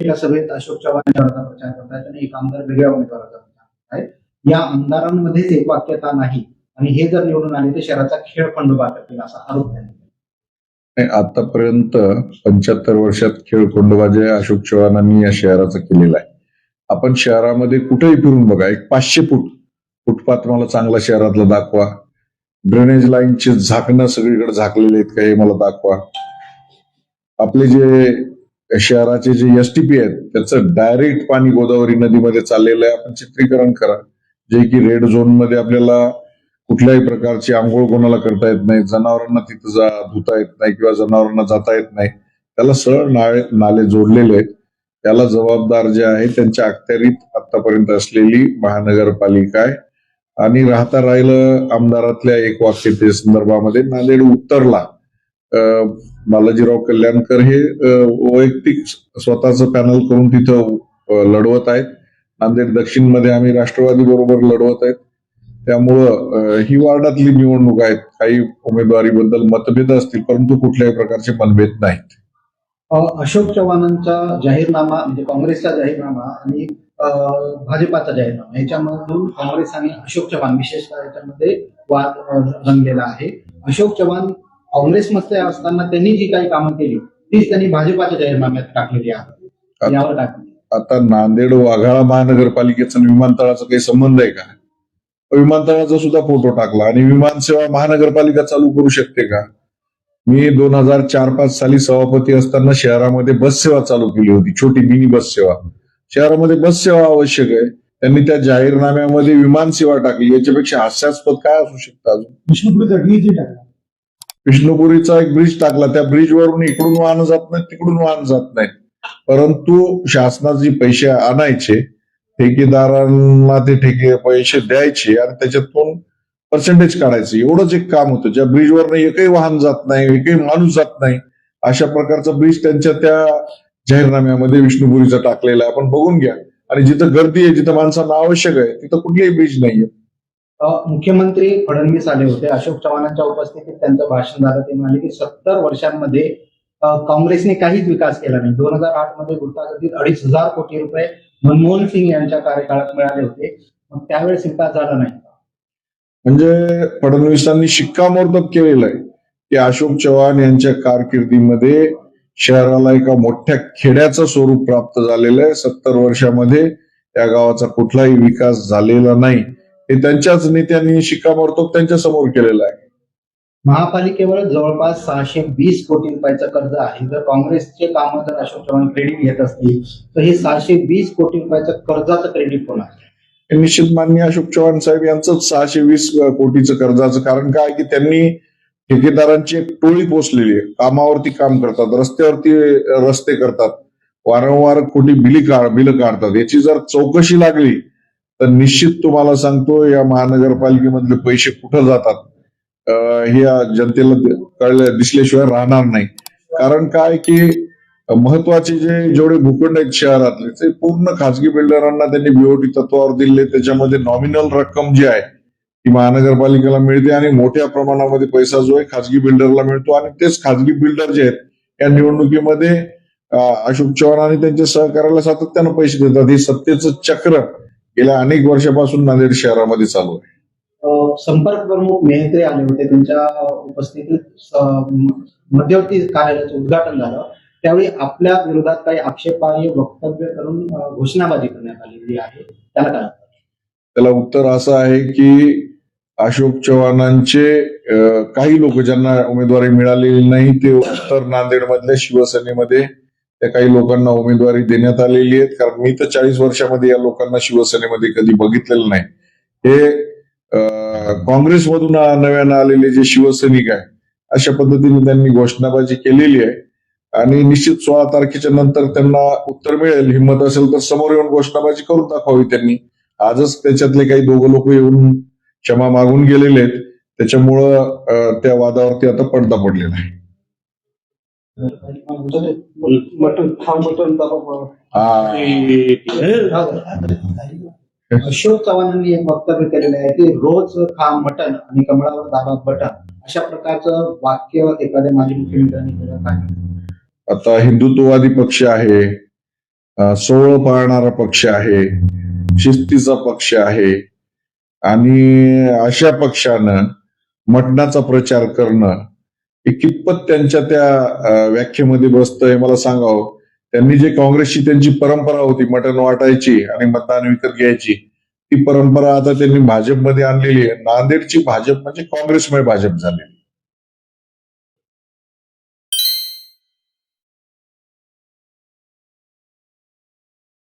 एका सभेत अशोक चव्हाण यांच्यावर प्रचार करतायत आणि एक आमदार वेगळ्या उमेदवाराचा प्रचार करतायत. या आमदारांमध्येच एक वाक्यता नाही आणि हे जर निवडून आले तर शहराचा खेळ खंडोबा करतील असा आरोप त्यांनी केला. आतापर्यंत 75 वर्षात खेळ खंडोबा अशोक चव्हाणांनी या शहराचा केलेला आहे. आपण शहरामध्ये कुठेही फिरून बघा, एक 500 फुटपाथ मला चांगला शहरातला दाखवा. ड्रेनेज लाईनचे झाकणं सगळीकडे झाकलेले आहेत का हे मला दाखवा. आपले जे शहराचे जे एसटीपी आहेत त्याचं डायरेक्ट पाणी गोदावरी नदीमध्ये चाललेलं आहे. आपण चित्रीकरण करा, जे की रेड झोन मध्ये आपल्याला कुठल्याही प्रकारची आंघोळ कोणाला करता येत नाही, जनावरांना तिथं धुता येत नाही किंवा जनावरांना जाता येत नाही. त्याला सरळ नाले जोडलेले आहेत. त्याला जबाबदार जे आहे त्यांच्या अखत्यारीत आतापर्यंत असलेली महानगरपालिका आहे. आणि राहिलं आमदारातल्या एक वाक्यते संदर्भामध्ये, नांदेड उत्तरला बालाजीराव कल्याणकर हे वैयक्तिक स्वतःचं पॅनल करून तिथं लढवत आहेत. नांदेड दक्षिण मध्ये आम्ही राष्ट्रवादी बरोबर लढवत आहेत. त्यामुळं ही वार्डातली निवडणूक आहेत. काही उमेदवारीबद्दल मतभेद असतील परंतु कुठल्याही प्रकारचे मतभेद नाहीत. अशोक चव्हाणांचा जाहीरनामा म्हणजे काँग्रेसचा जाहीरनामा आणि भाजपाचा जाहीरनामा याच्यामधून काँग्रेस आणि अशोक चव्हाण विशेषतः याच्यामध्ये वाद रंगलेला आहे. अशोक चव्हाण काँग्रेसमध्ये असताना त्यांनी जी काही कामं केली तीच त्यांनी भाजपाच्या जाहीरनाम्यात टाकलेली आहे. यावर टाकली. आता नांदेड वाघाळा महानगरपालिकेचा विमानतळाचा काही संबंध आहे का? विमानतळाचा सुद्धा फोटो टाकला. आणि विमानसेवा महानगरपालिका चालू करू शकते का? मी 2004-05 साली सभापती असताना शहरामध्ये बस सेवा चालू केली होती, छोटी मिनी बस सेवा. शहरामध्ये बस सेवा आवश्यक आहे. त्यांनी त्या जाहीरनाम्यामध्ये विमान सेवा टाकली. याच्यापेक्षा हास्यास्पद काय असू शकतं? विष्णुपुरीचा एक ब्रिज टाकला. त्या ब्रिजवरून इकडून वाहन जात नाही, तिकडून वाहन जात नाही. परंतु शासनाचे पैसे आणायचे, ठेकेदारांना ते पैसे द्यायचे आणि त्याच्यातून पर्सेंटेज काढायचं, एवढंच एक काम होतं. ज्या ब्रिजवर एकही वाहन जात नाही, एकही माणूस जात नाही, अशा प्रकारचा ब्रिज त्यांच्या त्या जाहीरनाम्यामध्ये विष्णुपुरीचा टाकलेला आहे. आपण बघून घ्या. आणि जिथं गर्दी आहे, जिथं माणसांना आवश्यक आहे, तिथं कुठलेही ब्रिज नाहीये. मुख्यमंत्री फडणवीस आले होते. अशोक चव्हाणांच्या उपस्थितीत त्यांचं भाषण झालं. ते म्हणाले की 70 वर्षांमध्ये काँग्रेसने काहीच विकास केला नाही. 2008 मध्ये गुंतागुंतीत 2,500 कोटी रुपये मनमोहन सिंग यांच्या कार्यकाळात मिळाले होते. मग त्यावेळेस विकास झाला नाही. म्हणजे फडणवीसांनी शिक्कामोर्तब केलेलं आहे की अशोक चव्हाण यांच्या कारकिर्दीमध्ये शहराला एका मोठ्या खेड्याचं स्वरूप प्राप्त झालेलं आहे. 70 वर्षामध्ये या गावाचा कुठलाही विकास झालेला नाही, हे त्यांच्याच नेत्यांनी शिक्कामोर्तब त्यांच्या समोर केलेलं आहे. महापालिकेवर जवळपास 620 कोटी रुपयाचं कर्ज आहे. जर काँग्रेसचे कामं जर अशोक चव्हाण क्रेडिट घेत असतील तर हे 620 कोटी रुपयाचं कर्जाचं क्रेडिट होणार. निश्चित मान्य अशोक चव्हाण साहेब यांचं 620 कोटीचं कर्जाचं कारण काय की त्यांनी ठेकेदारांची एक टोळी पोचलेली आहे. कामावरती काम करतात, रस्त्यावरती रस्ते करतात, वारंवार खोटी बिलं काढतात. याची जर चौकशी लागली तर निश्चित तुम्हाला सांगतो या महानगरपालिकेमधले पैसे कुठं जातात हे जनतेला दिसल्याशिवाय राहणार नाही. कारण काय की महत्वाचे जेवढे भूखंड आहेत शहरातले ते पूर्ण खासगी बिल्डरांना त्यांनी बीओटी तत्वावर दिले. त्याच्यामध्ये नॉमिनल रक्कम जी आहे ती महानगरपालिकेला मिळते आणि मोठ्या प्रमाणामध्ये पैसा जो आहे खासगी बिल्डरला मिळतो. आणि तेच खासगी बिल्डर जे आहेत या निवडणुकीमध्ये अशोक चव्हाण आणि त्यांच्या सहकार्याला सातत्यानं पैसे देतात. हे सत्तेचं चक्र गेल्या अनेक वर्षापासून नांदेड शहरामध्ये चालू आहे. संपर्क प्रमुख मेहत्रे आले होते. त्यांच्या उपस्थितीत मध्यवर्ती कार्यालयाचं उद्घाटन झालं. त्यावेळी आपल्या विरोधात काही आक्षेपार्ह वक्तव्य करून घोषणाबाजी करण्यात आलेली आहे. त्याला उत्तर असं आहे की अशोक चव्हाणांचे काही लोक ज्यांना उमेदवारी मिळालेली नाही ते उत्तर नांदेड मधल्या शिवसेनेमध्ये त्या काही लोकांना उमेदवारी देण्यात आलेली आहे. कारण मी तर 40 वर्षामध्ये या लोकांना शिवसेनेमध्ये कधी बघितलेलं नाही. हे काँग्रेसमधून नव्यानं आलेले जे शिवसैनिक आहे अशा पद्धतीने त्यांनी घोषणाबाजी केलेली आहे. आणि निश्चित 16 तारखेच्या नंतर त्यांना उत्तर मिळेल. हिंमत असेल तर समोर येऊन घोषणाबाजी करून दाखवावी त्यांनी. आजच त्याच्यातले काही दोघं लोक येऊन क्षमा मागून गेलेले आहेत. त्याच्यामुळं त्या वादावरती आता पडदा पडलेला आहे. अशोक चव्हाणांनी एक वक्तव्य केलेलं आहे की रोज खा मटण आणि कमळावर दाबा बटन, अशा प्रकारचं वाक्य एखाद्या माजी मुख्यमंत्र्यांनी केलं आहे. आता हिंदुत्ववादी पक्ष आहे, सोवळ पाळणारा पक्ष आहे, शिस्तीचा पक्ष आहे आणि अशा पक्षानं मटणाचा प्रचार करणं हे कितपत त्यांच्या त्या व्याख्येमध्ये बसतं हे मला सांगावं. त्यांनी जे काँग्रेसची त्यांची परंपरा होती मटण वाटायची आणि मतदान विकत घ्यायची, ती परंपरा आता त्यांनी भाजपमध्ये आणलेली आहे. नांदेडची भाजप म्हणजे काँग्रेसमय भाजप झालेली.